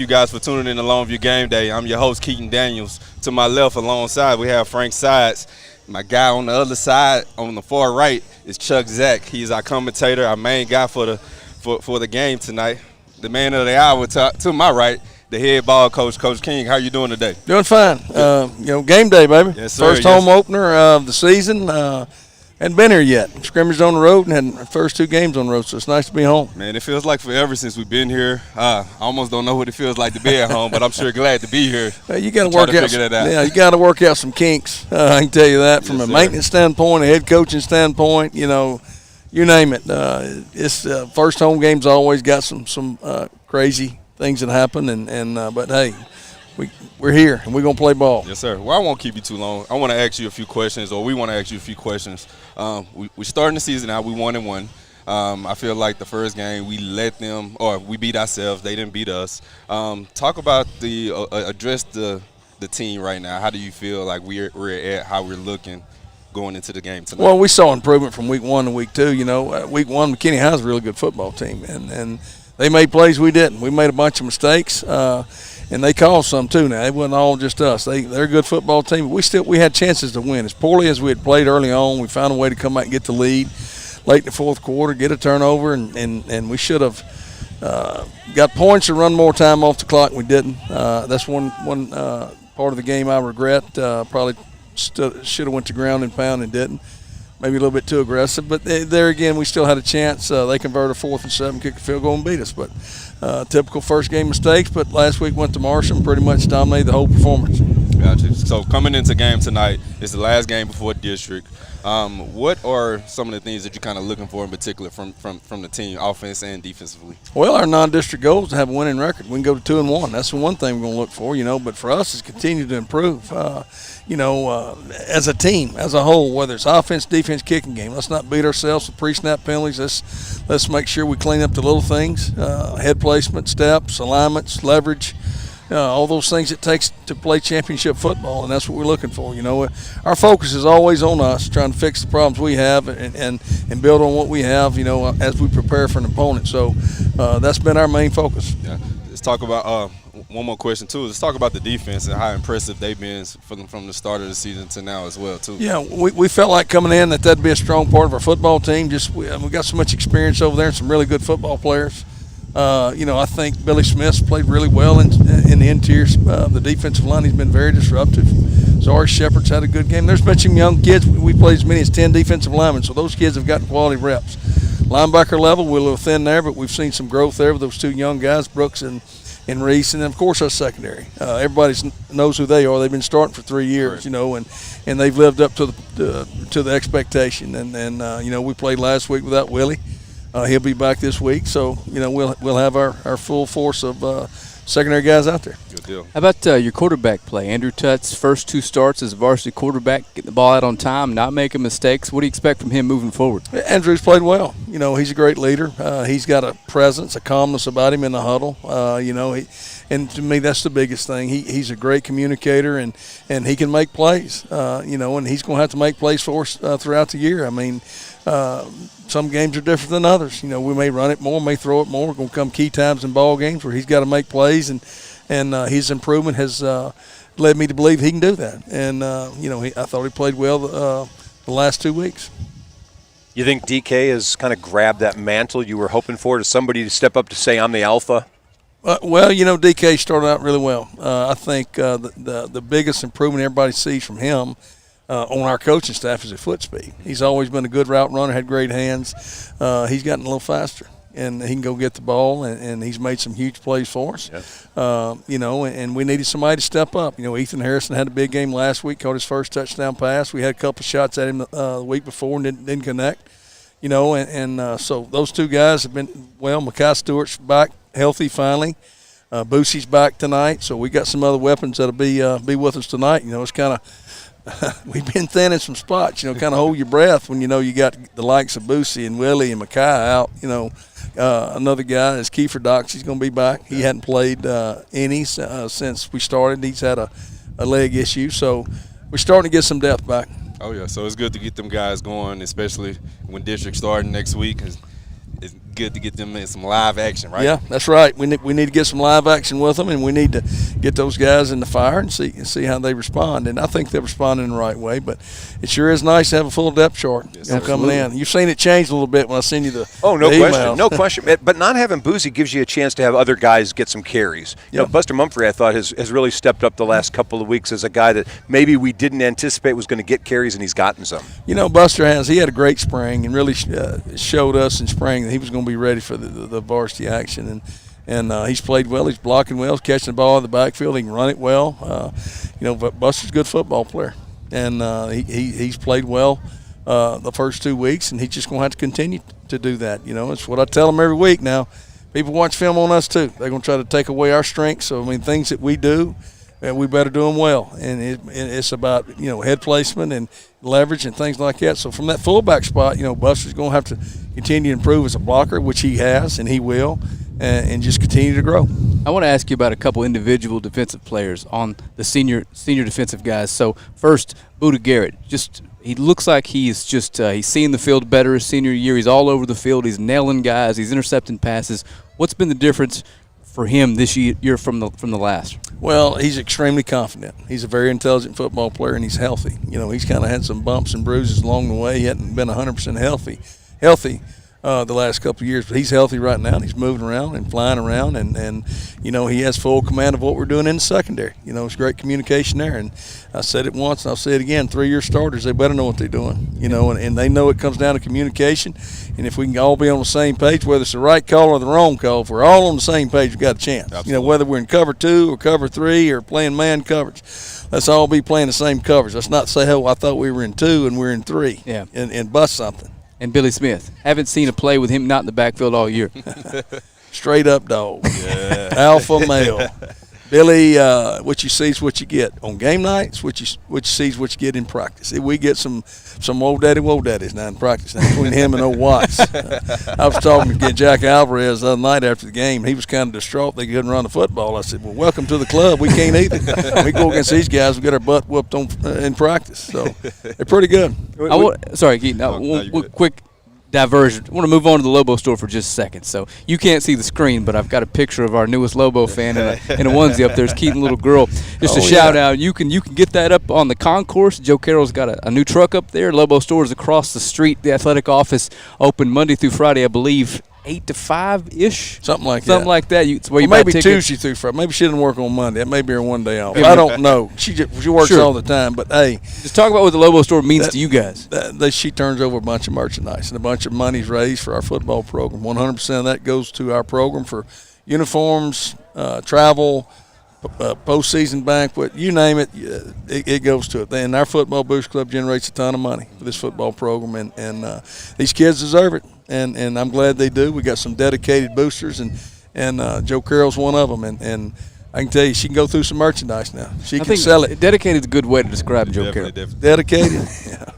you guys for tuning in to Longview Game Day. I'm your host, Keaton Daniels. To my left, alongside, we have Frank Sides. My guy on the other side, on the far right, is Chuck Zach. He's our commentator, our main guy for the game tonight. The man of the hour to my right, the head ball coach, Coach King. How you doing today? Doing fine. Game day, baby. Yes, sir. First home opener of the season. Hadn't been here yet. Scrimmaged on the road and had the first 2 games on the road, so it's nice to be home. Man, it feels like forever since we've been here. I almost don't know what it feels like to be at home, but I'm sure glad to be here. You got to work out. Figure that out. Yeah, you got to work out some kinks. I can tell you that from a maintenance standpoint, a head coaching standpoint. You name it. It's first home games always got some crazy things that happen, but hey. We're here, and we're going to play ball. Yes, sir. Well, I won't keep you too long. I want to ask you a few questions, or we want to ask you a few questions. We're starting the season out. We 1-1. I feel like the first game we let them, or we beat ourselves. They didn't beat us. Talk about address the team right now. How do you feel like we're at, how we're looking going into the game tonight? Well, we saw improvement from week 1 to week 2. Week 1, McKinney High's a really good football team, and they made plays we didn't. We made a bunch of mistakes. And they caused some too. Now it wasn't all just us. They're a good football team. But we had chances to win. As poorly as we had played early on, we found a way to come out and get the lead late in the fourth quarter, get a turnover, and we should have got points to run more time off the clock. And we didn't. That's one part of the game I regret. Probably should have went to ground and pound and didn't. Maybe a little bit too aggressive, but there again, we still had a chance. They converted a 4th and 7, kick a field goal, and beat us. But typical first game mistakes. But last week went to Marshall and pretty much dominated the whole performance. Gotcha. So coming into game tonight, it's the last game before district. What are some of the things that you're kind of looking for in particular from the team, offense and defensively? Well, our non-district goal is to have a winning record. We can go to 2-1. That's the one thing we're going to look for, But for us, is continue to improve. As a team, as a whole, whether it's offense, defense, kicking game, let's not beat ourselves with pre-snap penalties. Let's make sure we clean up the little things, head placement, steps, alignments, leverage. All those things it takes to play championship football, and that's what we're looking for. Our focus is always on us, trying to fix the problems we have and build on what we have, as we prepare for an opponent. So that's been our main focus. Yeah. Let's talk about one more question, too. Let's talk about the defense and how impressive they've been from the start of the season to now as well, too. Yeah, we felt like coming in that'd be a strong part of our football team. We got so much experience over there and some really good football players. I think Billy Smith's played really well in the interior. The defensive line, he's been very disruptive. Zari Shepard's had a good game. There's been some young kids. We played as many as 10 defensive linemen, so those kids have gotten quality reps. Linebacker level, we're a little thin there, but we've seen some growth there with those 2 young guys, Brooks and Reese, and then, of course, our secondary. Everybody knows who they are. They've been starting for 3 years, and they've lived up to the expectation. And we played last week without Willie. He'll be back this week, so we'll have our full force of secondary guys out there. Good deal. How about your quarterback play? Andrew Tutt's first 2 starts as a varsity quarterback, getting the ball out on time, not making mistakes. What do you expect from him moving forward? Andrew's played well. He's a great leader. He's got a presence, a calmness about him in the huddle. And to me, that's the biggest thing. He's a great communicator, and he can make plays. And he's going to have to make plays for us throughout the year. I mean, some games are different than others. We may run it more, may throw it more. We're going to come key times in ball games where he's got to make plays, and his improvement has led me to believe he can do that. And I thought he played well the last 2 weeks. You think DK has kind of grabbed that mantle you were hoping for? To somebody to step up to say, I'm the alpha? DK started out really well. I think the biggest improvement everybody sees from him on our coaching staff is his foot speed. He's always been a good route runner, had great hands. He's gotten a little faster, and he can go get the ball, and he's made some huge plays for us. Yes. And we needed somebody to step up. Ethan Harrison had a big game last week, caught his first touchdown pass. We had a couple shots at him the week before and didn't connect. So those 2 guys have been well. Makai Stewart's back healthy finally. Boosie's back tonight, so we got some other weapons that'll be with us tonight. It's kind of we've been thin in some spots. Kind of hold your breath when you got the likes of Boosie and Willie and Makai out. Another guy is Kiefer Dox. He's going to be back. He hadn't played any since we started. He's had a leg issue, so we're starting to get some depth back. Oh, yeah, so it's good to get them guys going, especially when district starting next week. it's good to get them in some live action, right? Yeah, that's right. We need to get some live action with them, and we need to get those guys in the fire and see how they respond. And I think they're responding in the right way. But it sure is nice to have a full depth chart coming in. You've seen it change a little bit when I send you the no the question, emails. no question. But not having Boozy gives you a chance to have other guys get some carries. You know, Buster Mumphrey, I thought, has really stepped up the last couple of weeks as a guy that maybe we didn't anticipate was going to get carries, and he's gotten some. You know, Buster he had a great spring and really showed us in spring that he was going to be ready for the varsity action. And he's played well. He's blocking well. He's catching the ball in the backfield. He can run it well. But Buster's a good football player. And he's played well the first 2 weeks, and he's just going to have to continue to do that. You know, it's what I tell them every week now. People watch film on us too. They're going to try to take away our strengths. So, I mean, things that we do, and we better do them well. And it's about, head placement and leverage and things like that. So from that fullback spot, Buster's going to have to continue to improve as a blocker, which he has and he will, and just continue to grow. I want to ask you about a couple individual defensive players on the senior defensive guys. So first, Buda Garrett, he looks like he's seeing the field better his senior year. He's all over the field. He's nailing guys. He's intercepting passes. What's been the difference for him this year from the last? Well, he's extremely confident. He's a very intelligent football player, and he's healthy. He's kind of had some bumps and bruises along the way. He hadn't been 100% healthy the last couple of years, but he's healthy right now, and he's moving around and flying around, and he has full command of what we're doing in the secondary. It's great communication there, and I said it once and I'll say it again, 3-year starters, they better know what they're doing, and they know it comes down to communication, and if we can all be on the same page, whether it's the right call or the wrong call, if we're all on the same page, we've got a chance. Absolutely. Whether we're in cover 2 or cover 3 or playing man coverage, let's all be playing the same coverage. Let's not say, I thought we were in 2 and we're in 3 and bust something. And Billy Smith. Haven't seen a play with him not in the backfield all year. Straight up dog. Yeah. Alpha male. Billy, what you see is what you get. On game nights, what you see is what you get in practice. We get some old daddies now in practice now between him and old Watts. I was talking to Jack Alvarez the other night after the game. He was kind of distraught they couldn't run the football. I said, well, welcome to the club. We can't either. We go against these guys, we get our butt whooped in practice. So they're pretty good. Sorry, Keith. One quick diversion. I want to move on to the Lobo store for just a second. So you can't see the screen, but I've got a picture of our newest Lobo fan in a onesie up there. It's Keaton, little girl. Just a shout out. You can get that up on the concourse. Joe Carroll's got a new truck up there. Lobo store is across the street. The athletic office open Monday through Friday, I believe, 8 to 5-ish. Something like that. It's where you maybe buy Tuesday through Friday. Maybe she didn't work on Monday. That may be her one day off. I don't know. She works all the time. But, hey. Just talk about what the Lobo store means to you guys. She turns over a bunch of merchandise, and a bunch of money's raised for our football program. 100% of that goes to our program for uniforms, travel, postseason banquet, you name it, it goes to it. And our Football Boost Club generates a ton of money for this football program, and these kids deserve it, and I'm glad they do. We got some dedicated boosters, and Joe Carroll's one of them, and I can tell you she can go through some merchandise now. She can sell it. Dedicated is a good way to describe Joe Carroll. Dedicated? Yeah.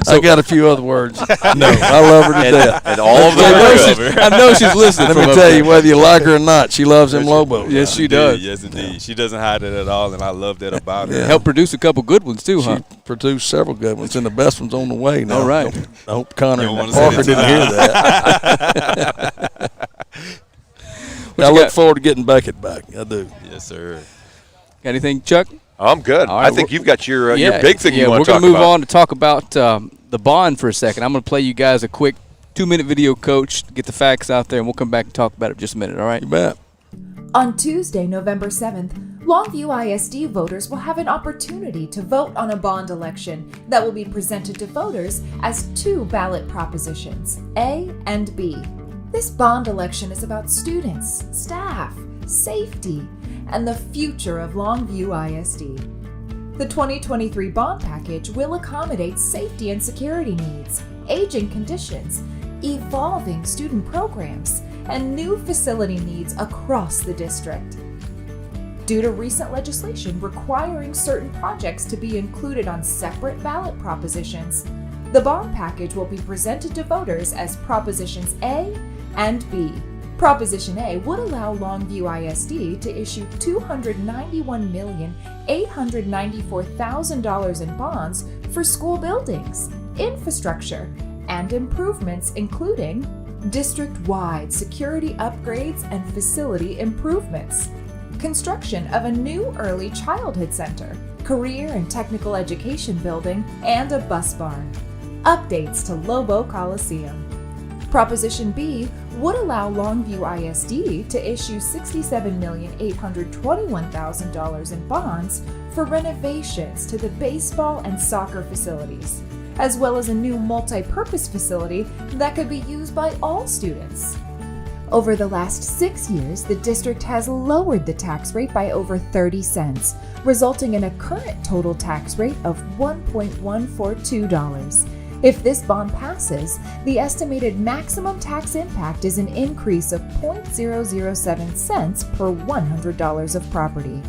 I got a few other words. No, I love her to death. And all of them I know she's listening. Let me tell you, whether you like her or not, she loves them Lobos. Yes, she does. Yes, indeed. She doesn't hide it at all, and I love that about her. Helped produce a couple good ones, too, huh? She produced several good ones, and the best one's on the way now. All right. I hope Connor and Parker didn't hear that. I look forward to getting Beckett back. I do. Yes, sir. Got anything, Chuck? I'm good. Right, I think you've got your big thing you want to talk about. We're going to move on to talk about the bond for a second. I'm going to play you guys a quick 2-minute video, Coach, to get the facts out there, and we'll come back and talk about it in just a minute, all right? You bet. On Tuesday, November 7th, Longview ISD voters will have an opportunity to vote on a bond election that will be presented to voters as 2 ballot propositions, A and B. This bond election is about students, staff, safety, and the future of Longview ISD. The 2023 bond package will accommodate safety and security needs, aging conditions, evolving student programs, and new facility needs across the district. Due to recent legislation requiring certain projects to be included on separate ballot propositions, the bond package will be presented to voters as Propositions A and B. Proposition A would allow Longview ISD to issue $291,894,000 in bonds for school buildings, infrastructure, and improvements including district-wide security upgrades and facility improvements, construction of a new early childhood center, career and technical education building, and a bus barn. Updates to Lobo Coliseum. Proposition B would allow Longview ISD to issue $67,821,000 in bonds for renovations to the baseball and soccer facilities, as well as a new multi-purpose facility that could be used by all students. Over the last 6 years, the district has lowered the tax rate by over 30 cents, resulting in a current total tax rate of $1.142. If this bond passes, the estimated maximum tax impact is an increase of 0.007 cents per $100 of property,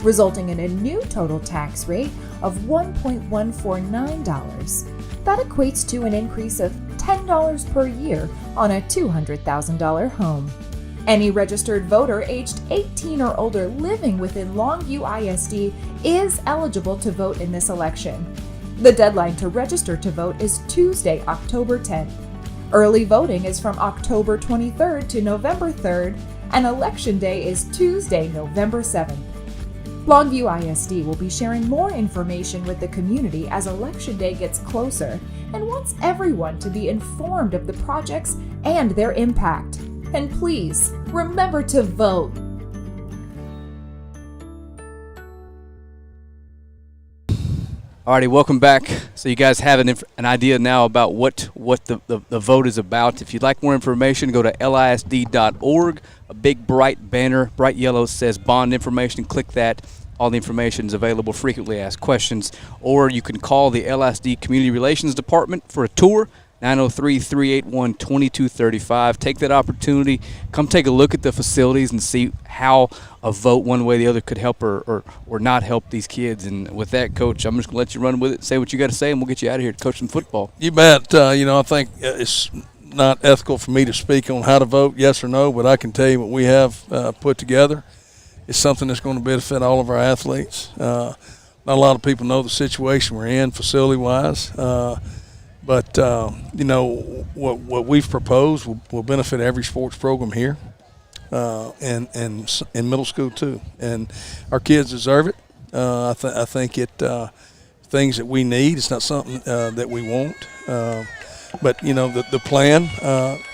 resulting in a new total tax rate of $1.149. That equates to an increase of $10 per year on a $200,000 home. Any registered voter aged 18 or older living within Longview ISD is eligible to vote in this election. The deadline to register to vote is Tuesday, October 10th. Early voting is from October 23rd to November 3rd, and Election Day is Tuesday, November 7th. Longview ISD will be sharing more information with the community as Election Day gets closer and wants everyone to be informed of the projects and their impact. And please, remember to vote. Alrighty, welcome back. So you guys have an idea now about what the vote is about. If you'd like more information, go to lisd.org. A big bright banner, bright yellow, says bond information. Click that. All the information is available. Frequently asked questions. Or you can call the LISD Community Relations Department for a tour. 903-381-2235. Take that opportunity. Come take a look at the facilities and see how a vote one way or the other could help or not help these kids. And with that, Coach, I'm just going to let you run with it, say what you got to say, and we'll get you out of here to coach some football. You bet. I think it's not ethical for me to speak on how to vote, yes or no, but I can tell you what we have put together. It's something that's going to benefit all of our athletes. Not a lot of people know the situation we're in facility-wise. But what we've proposed will benefit every sports program here, and in middle school too. And our kids deserve it. I think it things that we need. It's not something that we want. But the plan.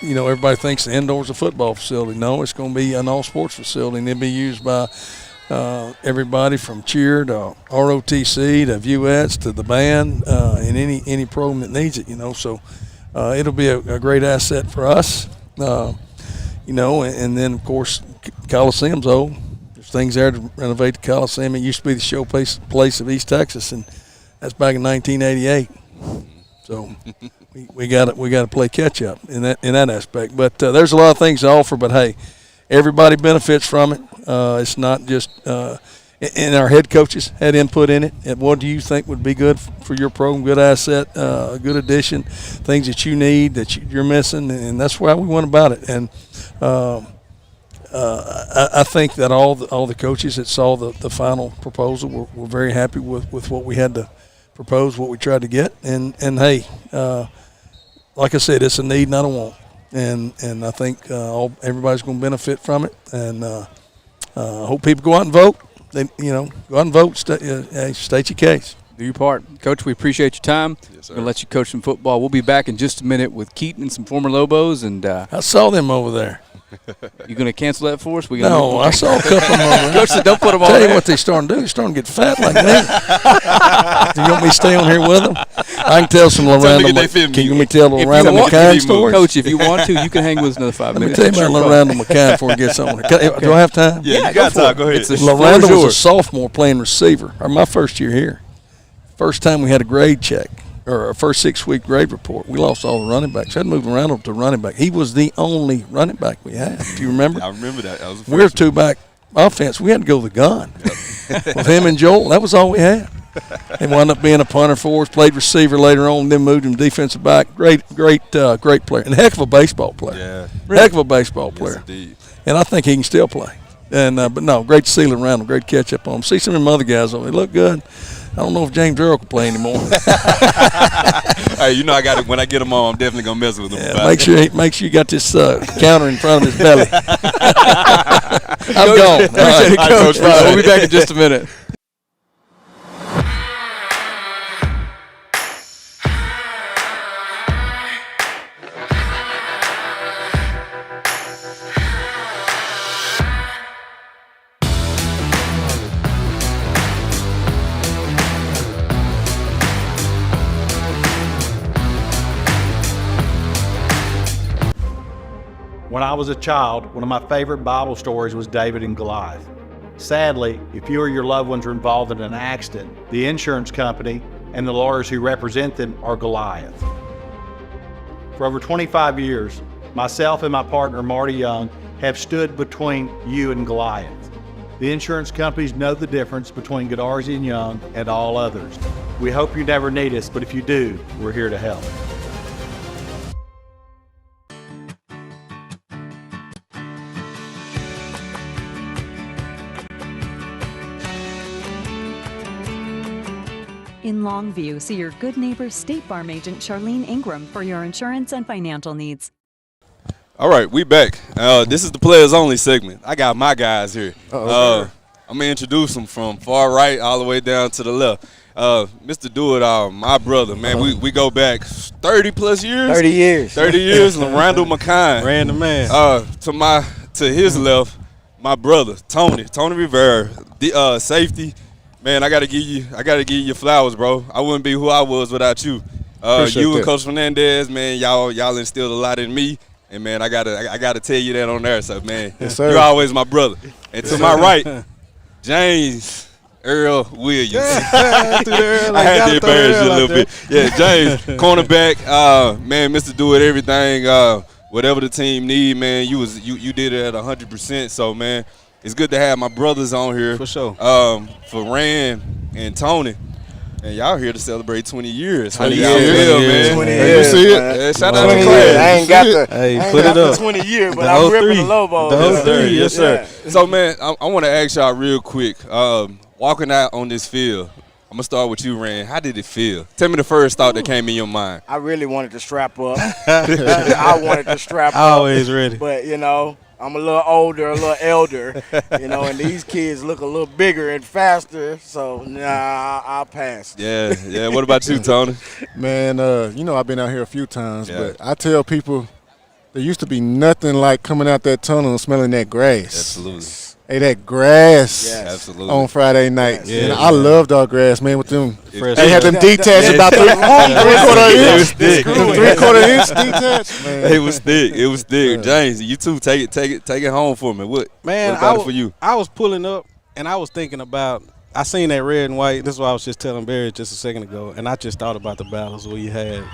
Everybody thinks the indoors a football facility. No, it's going to be an all sports facility, and it'll be used by everybody from cheer to ROTC to Vuettes to the band and any program that needs it, So it'll be a great asset for us, and then, of course, Coliseum's old. There's things there to renovate the Coliseum. It used to be the showplace of East Texas, and that's back in 1988. So we got to play catch up in that aspect. But there's a lot of things to offer. But hey, everybody benefits from it. It's not just and our head coaches had input in it. And what do you think would be good for your program? Good asset, a good addition, things that you need that you're missing, and that's why we went about it. And I think that all the coaches that saw the final proposal were very happy with what we had to propose, what we tried to get. And hey, like I said, it's a need, not a want. And I think everybody's going to benefit from it. And I hope people go out and vote. Go out and vote. State your case. Do your part. Coach, we appreciate your time. Yes, sir. We're going to let you coach some football. We'll be back in just a minute with Keaton and some former Lobos. And I saw them over there. You going to cancel that for us? No, I saw a couple of them over there. Coach said don't put them on Tell there. you what they're starting to do. They're starting to get fat like me. Do you want me to stay on here with them? I can tell some Lorando. Can you want me to tell Lorando McKine stories? Coach, if you want to, you can hang with us another 5 minutes. Let me tell you about Lorando McKine before we get somewhere. Do I have time? Yeah, you got time. Go ahead. Lorando was a sophomore playing receiver. Or my first year here. First time we had a grade check, or a first 6-week grade report. We lost all the running backs. I had to move Lorando to running back. He was the only running back we had. Do you remember? I remember that. That was the we were two-back offense. We had to go the gun. With him and Joel, that was all we had. He wound up being a punter for us, played receiver later on, then moved him defensive back. Great player. And a heck of a baseball player. Yeah. Heck of a baseball player. Yes, indeed. And I think he can still play. And but no, great to see Lorando. Great catch up on him. See some of them other guys on. They look good. I don't know if James Earl can play anymore. Hey, you know I got it. When I get him on, I'm definitely gonna mess with him. Yeah, make sure you got this counter in front of his belly. I'm gone. Appreciate it, Coach. We'll be back in just a minute. When I was a child, one of my favorite Bible stories was David and Goliath. Sadly, if you or your loved ones are involved in an accident, the insurance company and the lawyers who represent them are Goliath. For over 25 years, myself and my partner Marty Young have stood between you and Goliath. The insurance companies know the difference between Godarzi and Young and all others. We hope you never need us, but if you do, we're here to help. In Longview, see your good neighbor State Farm agent Charlene Ingram for your insurance and financial needs. All right, we back. This is the players only segment. I got my guys here. I'm gonna introduce them from far right all the way down to the left. Mr. Do-It-All, my brother, man. We go back 30 plus years. 30 years. 30 years. Randall McKine. Random man. To his left, my brother Tony Rivera, safety. Man, I gotta give you your flowers, bro. I wouldn't be who I was without you. You and Coach Fernandez, man, y'all instilled a lot in me, and man, I gotta tell you that on there. So man, yes, sir. You're always my brother. And to my right, James Earl Williams. I had to embarrass you a little bit. Yeah, James, cornerback. Man, Mr. Do It Everything. Whatever the team need, man, you did it at 100%. So man, it's good to have my brothers on here. For sure. For Rand and Tony. And y'all here to celebrate 20 years. 20 How do y'all years, feel, man. 20 years. You see it? Man. Shout out to 20 Clay. years. I ain't got the Hey, put it up. 20 years, but The I'm whole ripping three. the Lobo. The whole Yes, sir. three. Yes, sir. Yeah. So, man, I want to ask y'all real quick. Walking out on this field, I'm going to start with you, Rand. How did it feel? Tell me the first thought that came in your mind. I really wanted to strap up. I wanted to strap up. Always ready. But, I'm a little older, a little elder, and these kids look a little bigger and faster. So, I'll pass. Yeah. What about you, Tony? Man, I've been out here a few times, but I tell people there used to be nothing like coming out that tunnel and smelling that grass. Absolutely. Hey, that grass Absolutely. on Friday night. Yes. Yeah, I loved our grass, man, with them. Fresh They had them detached about 3/4 inch detached. Man. It was thick. It was thick. James, you too. Take it home for me. What about it for you? I was pulling up, and I was thinking about – I seen that red and white. This is what I was just telling Barry just a second ago, and I just thought about the battles we had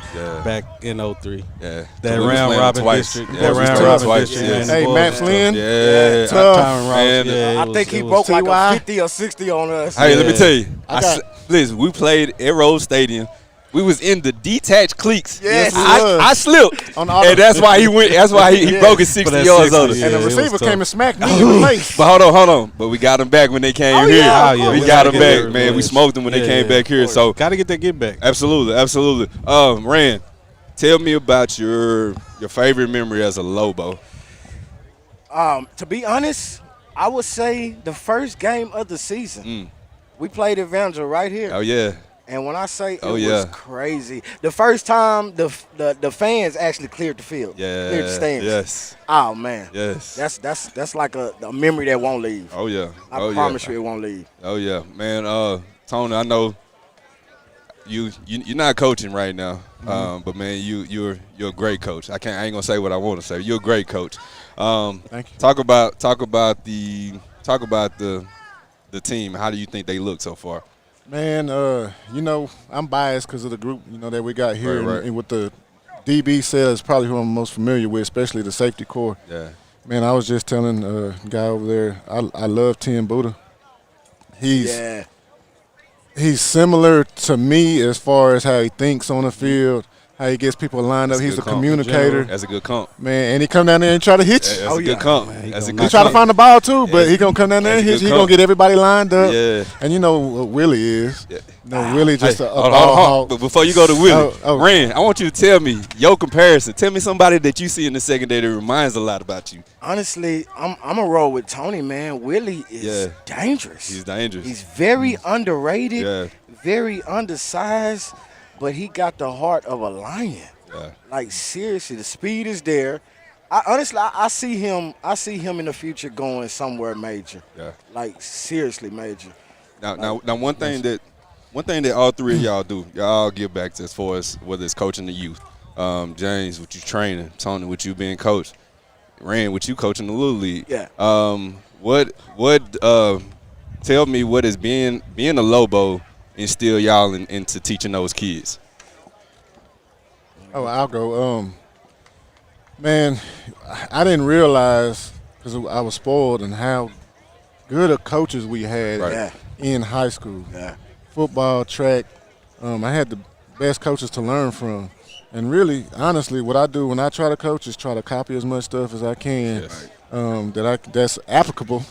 back in 03. Yeah. That round robin district. Yeah, that we round played robin twice, district. yeah. and Hey, boys Matt and stuff. Flynn. Yeah. Tough. Tyron Ross. Man, Yeah, I think he broke like a 50 or 60 on us. Hey, let me tell you. got- Listen, we played at Lobo Stadium. We was in the detached cleats. Yes, we was. I slipped, On the auto- and that's why he went. That's why he broke his 60 that yards 60, on us. yeah. And the it was receiver tough. came and smacked me in the face. But hold on. But we got him back when they came here. yeah, of We course. got him Gotta get back, their man. We revenge. smoked them when they came back here. So Got to get that get back. absolutely. Rand, tell me about your favorite memory as a Lobo. To be honest, I would say the first game of the season. We played Evangel right here. Oh yeah. And when I say it Oh, was yeah. crazy, the first time the fans actually cleared the field, Yeah. cleared the stands. Yes. Oh man, Yes. that's like a memory that won't leave. Oh yeah. I Oh promise yeah. you, it won't leave. Oh yeah, man. Tony, I know you're not coaching right now, but man, you're a great coach. I ain't gonna say what I want to say. You're a great coach. Thank you. Talk about the team. How do you think they look so far? Man, I'm biased because of the group, that we got here. Right. And with the DB cell is probably who I'm most familiar with, especially the safety core. Yeah. Man, I was just telling a guy over there, I love Tim Buddha. He's similar to me as far as how he thinks on the field, how he gets people lined up. That's He's a comp. communicator. That's a good comp. Man, and he come down there and try to hit you. That's a good comp. That's a good He try to find the ball too, but he gonna come down there and hit you. He gonna get everybody lined up. Yeah. And you know what Willie is. Yeah. No, Willie just a Hold ball on. hog. But before you go to Willie, Ren, I want you to tell me your comparison. Tell me somebody that you see in the secondary that reminds a lot about you. Honestly, I'm a roll with Tony, man. Willie is dangerous. He's dangerous. He's very underrated, Yeah. very undersized, but he got the heart of a lion. Yeah. Like seriously, the speed is there. I see him in the future going somewhere major. Yeah. Like seriously major. Now one thing that all three of y'all do, y'all all give back to as far as whether it's coaching the youth. James, with you training, Tony, with you being coach, Ren, with you coaching the Little League. Yeah. Tell me what is being a Lobo instill y'all into teaching those kids. Oh, I'll go. Man, I didn't realize, because I was spoiled, and how good of coaches we had in high school. Yeah. Football, track. I had the best coaches to learn from. And really, honestly, what I do when I try to coach is try to copy as much stuff as I can that's applicable.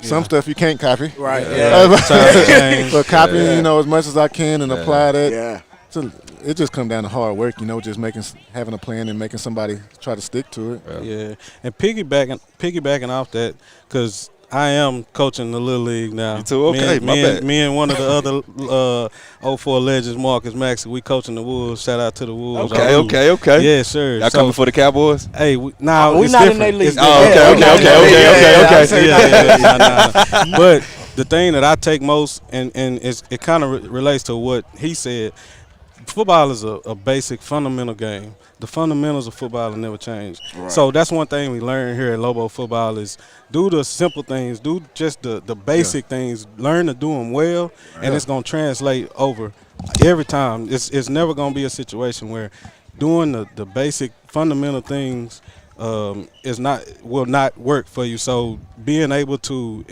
Some stuff you can't copy. Right. But copying, as much as I can and apply that. Yeah. So it just comes down to hard work, just having a plan and making somebody try to stick to it. Yeah. And piggybacking off that, because I am coaching the Little League now. You too? Okay, my bad. Me and one of the other 04 legends, Marcus Maxey, we coaching the Wolves. Shout out to the Wolves. Okay. Yes, sir. Y'all coming for the Cowboys? Hey, we're not in their league. Okay. But the thing that I take most, and it kind of relates to what he said, football is a basic fundamental game. The fundamentals of football will never change. Right. So that's one thing we learn here at Lobo Football is do the simple things, do just the basic things, learn to do them well, and it's going to translate over every time. It's never going to be a situation where doing the basic fundamental things will not work for you. So being able to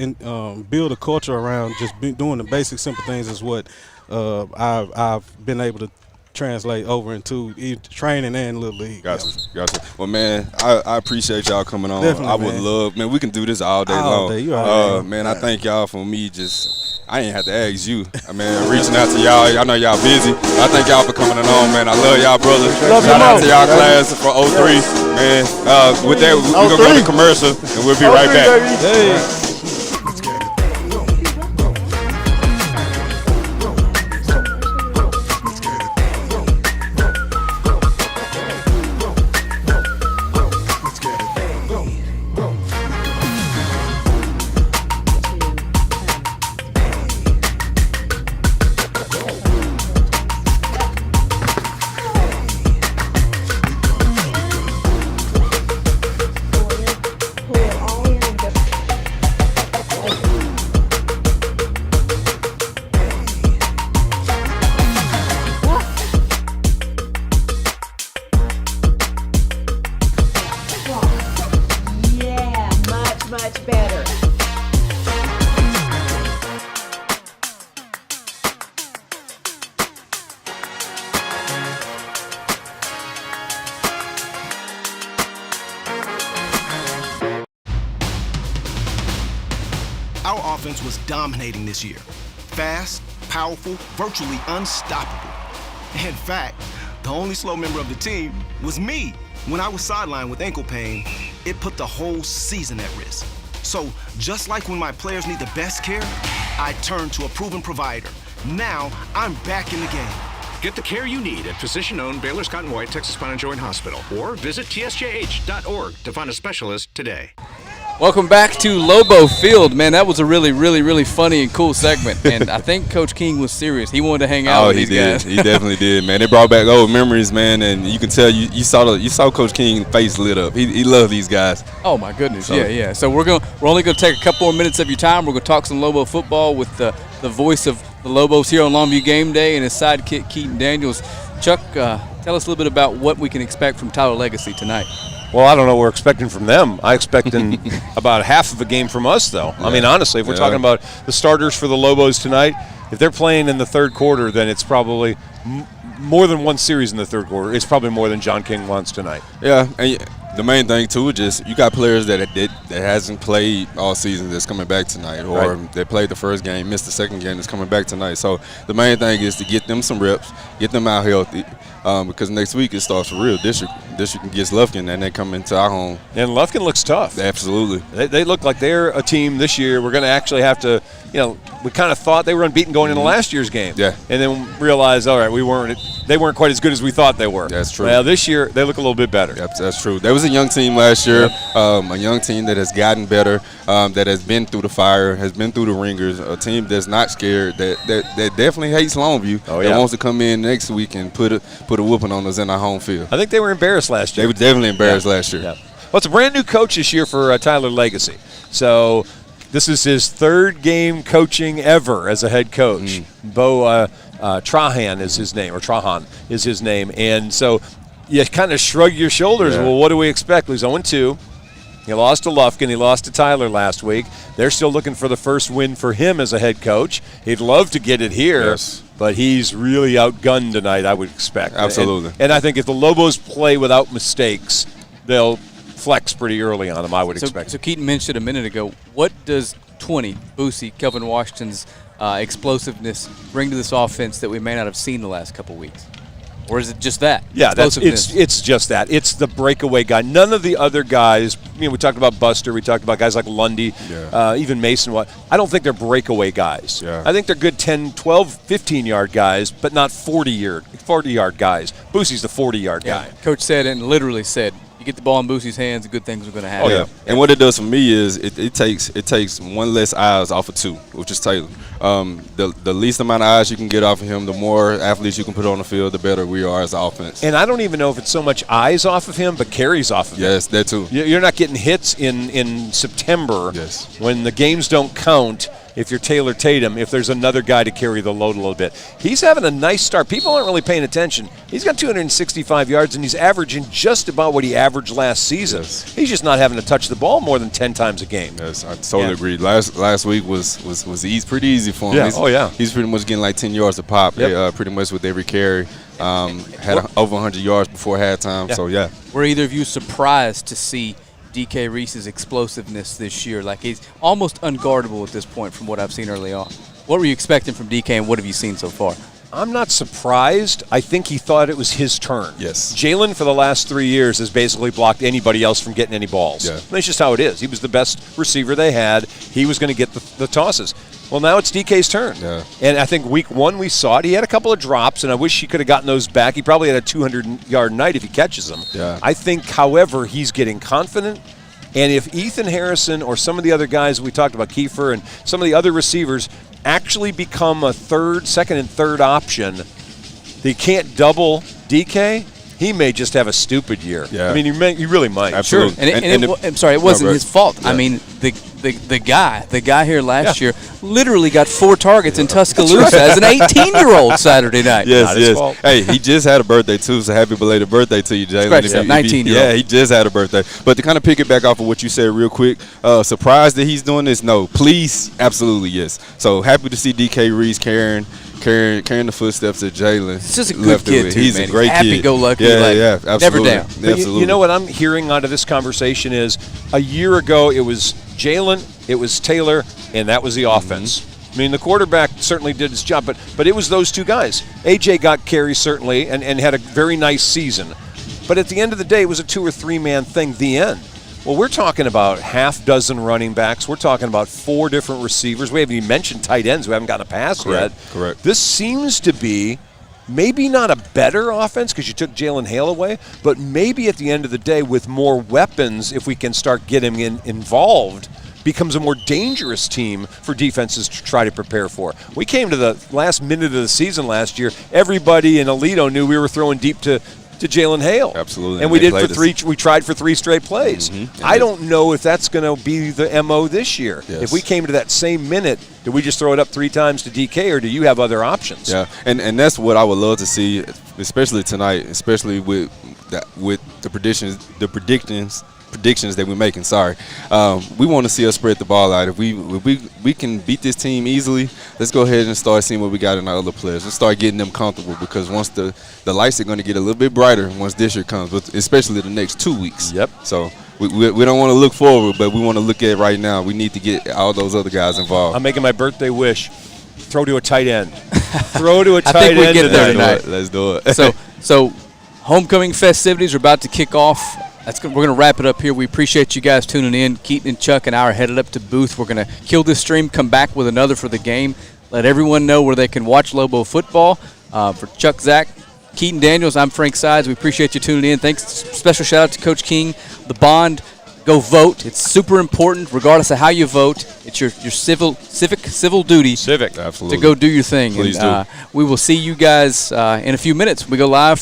build a culture around just doing the basic simple things is what I've been able to translate over into training and Little League. Gotcha. Well, man, I appreciate y'all coming on. Definitely, I would love, man, we can do this all day long. Man, I thank y'all for me I ain't have to ask you. I mean, reaching out to y'all. I know y'all busy. I thank y'all for coming along, man. I love y'all, brother. Shout out to y'all class for 03, man. With that, we're going to go to commercial, and we'll be right back. Our offense was dominating this year. Fast, powerful, virtually unstoppable. In fact, the only slow member of the team was me. When I was sidelined with ankle pain, it put the whole season at risk. So, just like when my players need the best care, I turned to a proven provider. Now, I'm back in the game. Get the care you need at physician-owned Baylor Scott & White Texas Spine and Joint Hospital, or visit tsjh.org to find a specialist today. Welcome back to Lobo Field. Man, that was a really, really, really funny and cool segment. And I think Coach King was serious. He wanted to hang out with these guys. He definitely did, man. They brought back old memories, man. And you can tell you saw Coach King's face lit up. He loved these guys. Oh my goodness, yeah. So we're only gonna take a couple more minutes of your time. We're gonna talk some Lobo football with the voice of the Lobos here on Longview Game Day and his sidekick Keaton Daniels. Chuck, tell us a little bit about what we can expect from Tyler Legacy tonight. Well, I don't know what we're expecting from them. I expect about half of a game from us, though. Yeah. I mean, honestly, if we're talking about the starters for the Lobos tonight, if they're playing in the third quarter, then it's probably more than one series in the third quarter. It's probably more than John King wants tonight. Yeah, and the main thing too is just you got players that hasn't played all season that's coming back tonight, or they played the first game, missed the second game, that's coming back tonight. So the main thing is to get them some reps, get them out healthy, because next week it starts for real. District against Lufkin, and they come into our home. And Lufkin looks tough. Absolutely. They look like they're a team this year. We're going to actually have to, we kind of thought they were unbeaten going into last year's game. Yeah. And then realized, all right, they weren't quite as good as we thought they were. That's true. Well, this year they look a little bit better. Yep, that's true. There was a young team last year, a young team that has gotten better, that has been through the fire, has been through the ringers, a team that's not scared, that definitely hates Longview, that wants to come in next week and put a whooping on us in our home field. I think they were embarrassed last year. They were definitely embarrassed last year. Yeah. Well, it's a brand new coach this year for Tyler Legacy. So this is his third game coaching ever as a head coach. Bo Trahan is his name, or Trahan is his name. And so you kind of shrug your shoulders. Yeah. Well, what do we expect? He's 0-2. He lost to Lufkin. He lost to Tyler last week. They're still looking for the first win for him as a head coach. He'd love to get it here, but he's really outgunned tonight, I would expect. Absolutely. And I think if the Lobos play without mistakes, they'll flex pretty early on them, I would expect. So Keaton mentioned a minute ago, what does 20, Boosie, Kelvin Washington's explosiveness bring to this offense that we may not have seen the last couple weeks? Or is it just that? Yeah, it's just that. It's the breakaway guy. None of the other guys, we talked about Buster, we talked about guys like Lundy, even Mason. I don't think they're breakaway guys. Yeah. I think they're good 10, 12, 15-yard guys, but not 40-yard guys. Boosie's the 40-yard guy. Coach said and literally said, you get the ball in Boosie's hands, good things are going to happen. Oh, yeah. And what it does for me is it takes one less eyes off of two, which is Taylor. The least amount of eyes you can get off of him, the more athletes you can put on the field, the better we are as an offense. And I don't even know if it's so much eyes off of him, but carries off of him. Yes, that too. You're not getting hits in September when the games don't count. If you're Taylor Tatum, if there's another guy to carry the load a little bit. He's having a nice start. People aren't really paying attention. He's got 265 yards, and he's averaging just about what he averaged last season. He's just not having to touch the ball more than 10 times a game. Yes, I totally agree. Last week was pretty easy for him. He's pretty much getting like 10 yards a pop, pretty much with every carry. Had over 100 yards before halftime, so yeah. Were either of you surprised to see DK Reese's explosiveness this year? Like, he's almost unguardable at this point from what I've seen early on. What were you expecting from DK, and what have you seen so far? I'm not surprised. I think he thought it was his turn. Yes. Jalen, for the last 3 years, has basically blocked anybody else from getting any balls. Yeah. That's just how it is. He was the best receiver they had. He was going to get the tosses. Well, now it's DK's turn. Yeah. And I think week one we saw it. He had a couple of drops, and I wish he could have gotten those back. He probably had a 200-yard night if he catches them. Yeah. I think, however, he's getting confident. And if Ethan Harrison or some of the other guys we talked about, Kiefer and some of the other receivers, actually become a second and third option, they can't double DK, he may just have a stupid year. Yeah. I mean, he really might. Absolutely. Sure. I'm sorry, it wasn't his fault. Yeah. I mean, the guy here last year literally got 4 targets in Tuscaloosa as an 18-year-old Saturday night. Yes. Hey, he just had a birthday too, so happy belated birthday to you, Jalen. 19-year-old. Yeah, he just had a birthday. But to kind of pick it back off of what you said real quick, surprised that he's doing this? No. Please, absolutely yes. So happy to see DK Reese carrying the footsteps of Jalen. He's just a good kid, too, He's man. a great kid. Happy-go-lucky. Yeah, absolutely. Never down. But you know what I'm hearing out of this conversation is a year ago it was Jalen, it was Taylor, and that was the offense. I mean, the quarterback certainly did his job, but it was those two guys. A.J. got carries, certainly, and had a very nice season. But at the end of the day, it was a 2 or 3 man thing, the end. Well, we're talking about half dozen running backs. We're talking about 4 different receivers. We haven't even mentioned tight ends who haven't gotten a pass yet. Correct. This seems to be maybe not a better offense because you took Jalen Hale away, but maybe at the end of the day with more weapons, if we can start getting involved, becomes a more dangerous team for defenses to try to prepare for. We came to the last minute of the season last year. Everybody in Alito knew we were throwing deep to Jalen Hale. Absolutely. And we tried for 3 straight plays. I don't know if that's going to be the MO this year. Yes. If we came to that same minute, do we just throw it up 3 times to DK, or do you have other options? Yeah, and that's what I would love to see, especially tonight, especially with the predictions predictions that we're making. Sorry, we want to see us spread the ball out. If we can beat this team easily, let's go ahead and start seeing what we got in our other players. Let's start getting them comfortable, because once the lights are going to get a little bit brighter once this year comes, but especially the next 2 weeks. Yep. So we don't want to look forward, but we want to look at right now. We need to get all those other guys involved. I'm making my birthday wish. Throw to a tight end. Throw to a tight end. I think we get there tonight. Let's do it. So homecoming festivities are about to kick off. We're going to wrap it up here. We appreciate you guys tuning in. Keaton and Chuck and I are headed up to booth. We're going to kill this stream, come back with another for the game. Let everyone know where they can watch Lobo football. For Chuck, Zach, Keaton Daniels, I'm Frank Sides. We appreciate you tuning in. Thanks. Special shout out to Coach King. The Bond. Go vote. It's super important, regardless of how you vote. It's your civil duty. Civic, absolutely. To go do your thing. Please do. We will see you guys in a few minutes. We go live